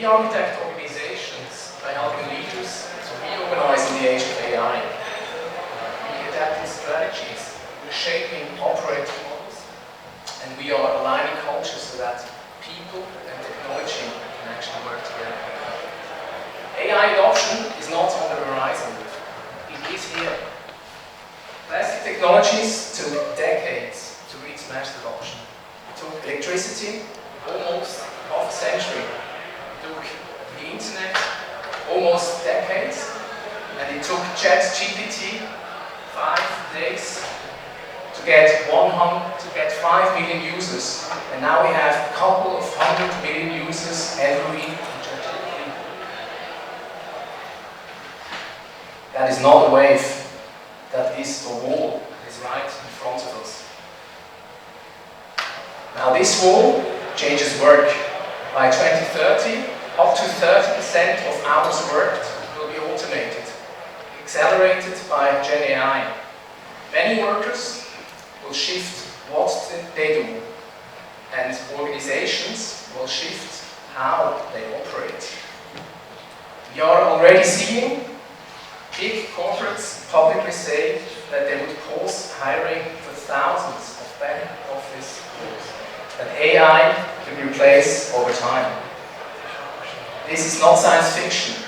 re-architect organizations by helping leaders to reorganize in the age of AI. We adapting strategies, we're shaping operating models, and we are aligning culture so that people and technology can actually work together. AI adoption is not on the horizon, it is here. Classic technologies took decades to reach mass adoption. It took electricity almost half a century. It took the internet almost decades. And it took ChatGPT 5 days to get 5 million users. And now we have a couple of 100 million users every week on ChatGPT. That is not a wave. That is the wall that is right in front of us. Now this wall changes work. By 2030, up to 30% of hours worked will be automated, accelerated by Gen AI. Many workers will shift what they do, and organizations will shift how they operate. We are already seeing big corporates publicly say that they would pause hiring for thousands of back office roles that AI can replace over time. This is not science fiction.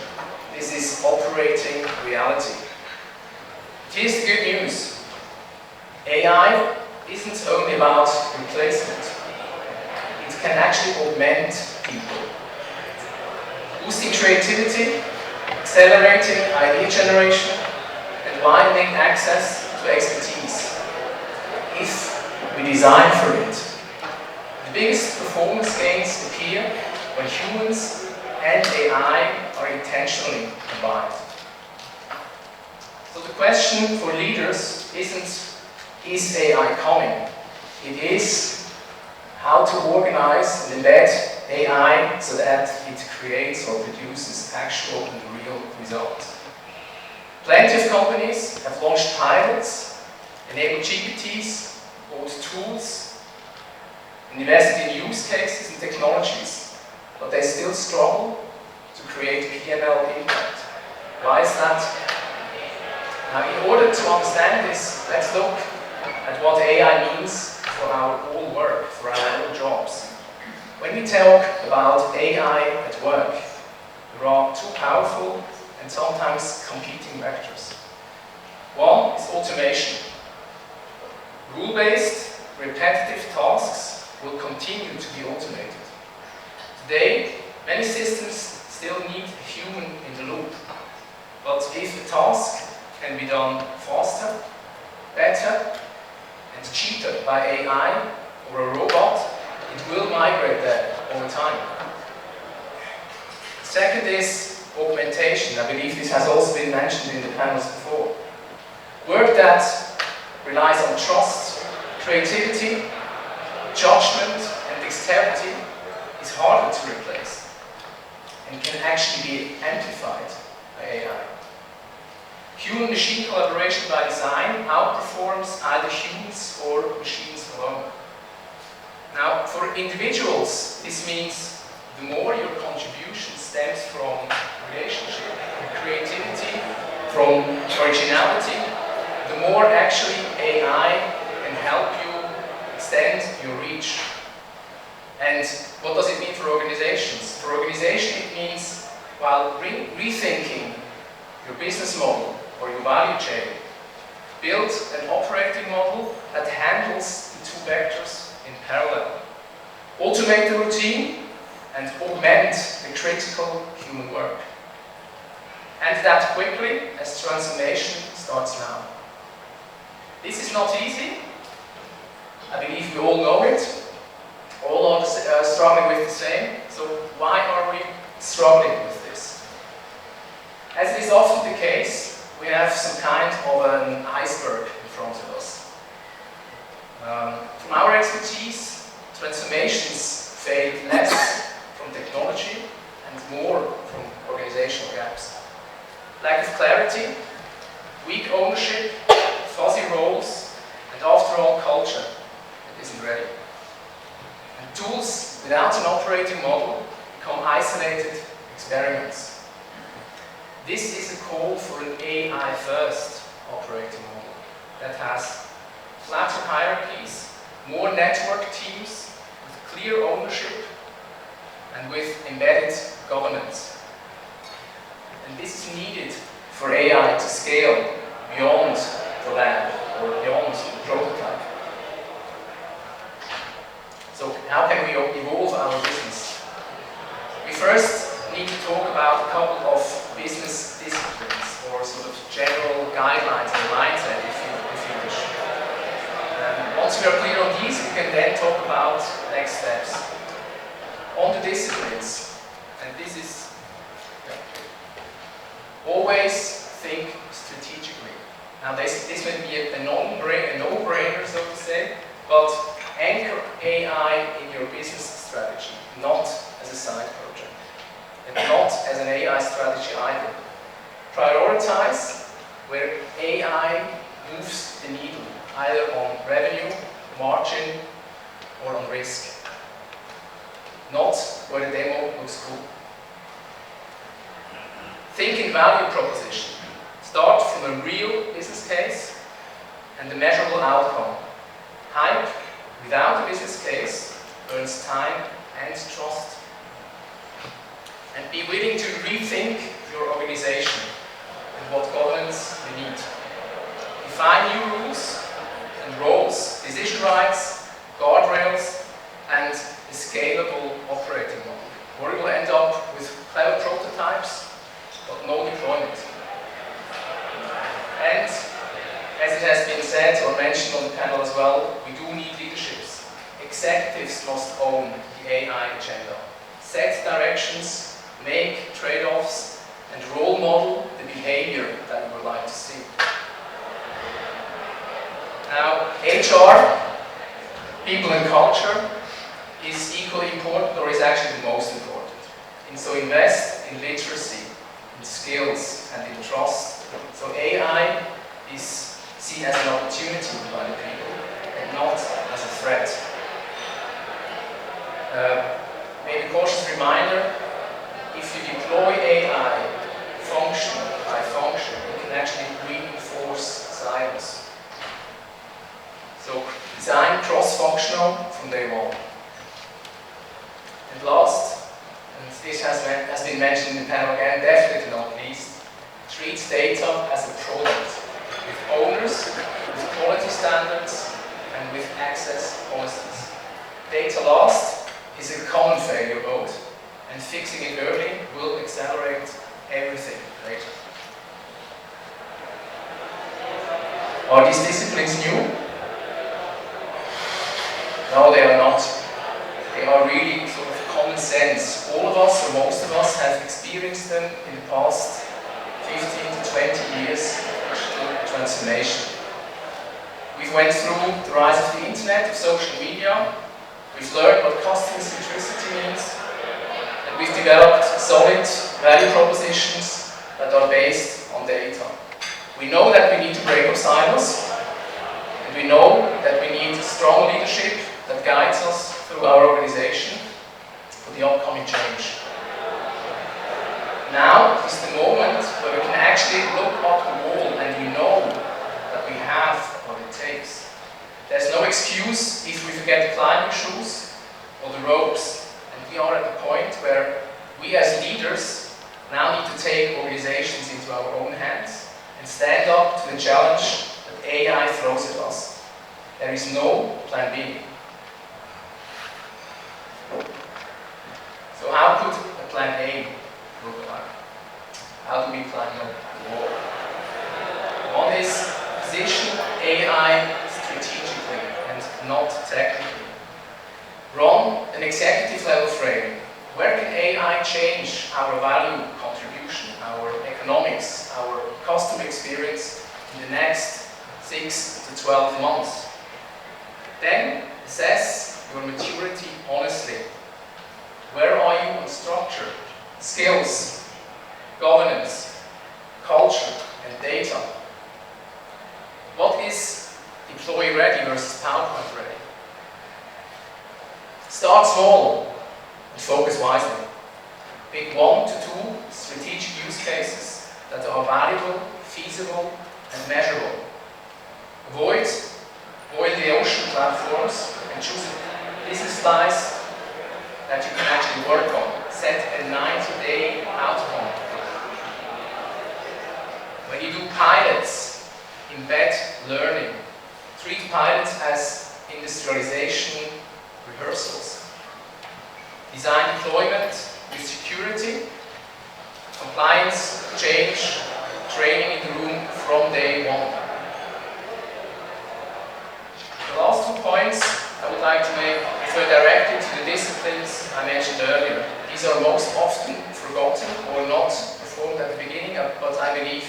This is operating reality. Here's the good news. AI isn't only about replacement. It can actually augment people, boosting creativity, accelerating idea generation, and widening access to expertise, if we design for it. The biggest performance gains appear when humans and AI are intentionally combined. So the question for leaders isn't, is AI coming? It is how to organize and embed AI so that it creates or produces actual and real results. Plenty of companies have launched pilots, enabled GPTs, bought tools, and invested in use cases and technologies, but they still struggle to create P&L impact. Why is that? Now, in order to understand this, let's look at what AI means for our all work, for our all jobs. When we talk about AI at work, there are two powerful and sometimes competing vectors. One is automation. Rule-based, repetitive tasks will continue to be automated. Today, many systems still need a human in the loop. But if a task can be done faster, better, and cheaper by AI or a robot, it will migrate there over time. Second is augmentation. I believe this has also been mentioned in the panels before. Work that relies on trust, creativity, judgment, and dexterity is harder to replace and can actually be amplified by AI. Human-machine collaboration by design outperforms either humans or machines alone. Now, for individuals, this means the more your contribution stems from relationship, from creativity, from originality, the more actually AI can help you extend your reach. And what does it mean for organizations? For organization, it means, while rethinking your business model or your value chain, build an operating model that handles the two vectors in parallel. Automate the routine and augment the critical human work. And that quickly, as transformation starts now. This is not easy. I believe we all know it. All are struggling with the same. So why are we struggling with this? As it is often the case, we have some kind of an iceberg in front of us. From our expertise, transformations fail less from technology and more from organizational gaps. Lack of clarity, weak ownership, fuzzy roles, and after all, culture that isn't ready. And tools without an operating model become isolated experiments. This is a call for an AI-first operating model that has flatter hierarchies, more network teams with clear ownership and with embedded governance. And this is needed for AI to scale beyond the lab or beyond the prototype. So how can we evolve our business? We first need to talk about a couple of business disciplines or sort of general guidelines and mindset if you wish. Once we are clear on these, we can then talk about next steps. On the disciplines, and this is always think strategically. Now this may be a no-brainer, so to say, but anchor AI in your business strategy, not as a side project, and not as an AI strategy either. Prioritize where AI moves the needle, either on revenue, margin, or on risk. Not where the demo looks cool. Think in value proposition. Start from a real business case and a measurable outcome. Hype without a business case burns time and trust. And be willing to rethink your organization and what governance you need. Define new rules and roles, decision rights, guardrails, and a scalable operating model, or you will end up with clever prototypes, but no deployment. And as it has been said or mentioned on the panel as well, we do need leaderships. Executives must own the AI agenda, set directions, make trade-offs, and role model the behavior that we would like to see. Now, HR, people and culture, is equally important, or is actually the most important. And so invest in literacy, in skills, and in trust. So AI is seen as an opportunity by the people, and not as a threat. Maybe a cautious reminder, if you deploy AI function by function, you can actually reinforce silos. So design cross-functional from day one. And last, and this has been mentioned in the panel again, definitely not least, treat data as a product, with owners, with quality standards, and with access policies. Data last is a common failure mode, and fixing it early will accelerate everything later. Are these disciplines new? No, they are not. They are really sort of common sense. All of us, or most of us, have experienced them in the past 15 to 20 years of digital transformation. We've went through the rise of the internet, of social media. We've learned what customer centricity means. And we've developed solid value propositions that are based on data. We know that we need to break up silos. And we know that we need strong leadership that guides us through our organization for the upcoming change. Now is the moment where we can actually look up the wall and we know that we have what it takes. There's no excuse if we forget the climbing shoes or the ropes. And we are at the point where we as leaders now need to take organizations into our own hands and stand up to the challenge that AI throws at us. There is no plan B. So how could a plan A look like? How do we plan the war? One is position AI strategically and not technically. Run an executive level frame. Where can AI change our value contribution, our economics, our customer experience in the next 6 to 12 months? Then assess your maturity honestly. Where are you on structure, skills, governance, culture, and data? What is employee ready versus PowerPoint ready? Start small and focus wisely. Pick 1 to 2 strategic use cases that are valuable, feasible, and measurable. Avoid boil the ocean platforms and choose a business slice that you can actually work on. Set a 90-day outcome. When you do pilots, embed learning. Treat pilots as industrialization rehearsals. Design deployment with security, compliance, change, training in the room from day one. The last 2 points I would like to make refer directly to the disciplines I mentioned earlier. These are most often forgotten or not performed at the beginning, but I believe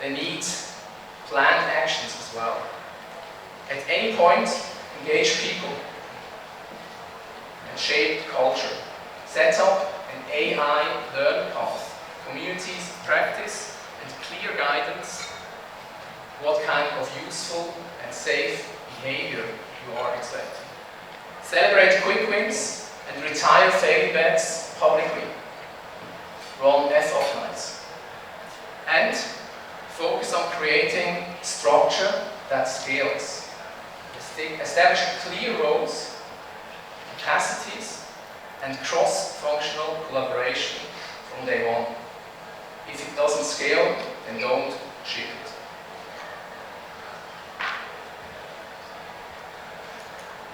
they need planned actions as well. At any point, engage people and shape culture. Set up an AI learn path, communities, practice, and clear guidance what kind of useful and safe behavior you are expecting. Celebrate quick wins and retire failing bets publicly. Run FOP nights. And focus on creating structure that scales. Establish clear roles, capacities, and cross-functional collaboration from day one. If it doesn't scale, then don't ship it.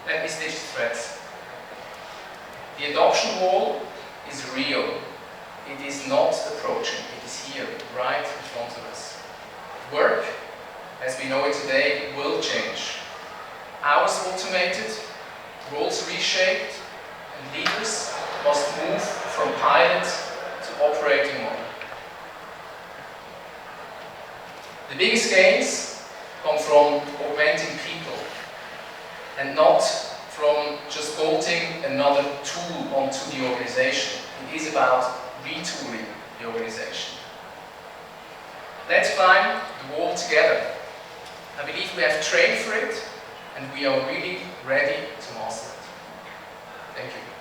Let me stitch the threads. The adoption wall is real. It is not approaching. It is here, right in front of us. Work, as we know it today, will change. Hours automated, roles reshaped, and leaders must move from pilot to operating model. The biggest gains come from augmenting people and not from just bolting another tool onto the organization. It is about retooling the organization. Let's climb the wall together. I believe we have trained for it, and we are really ready to master it. Thank you.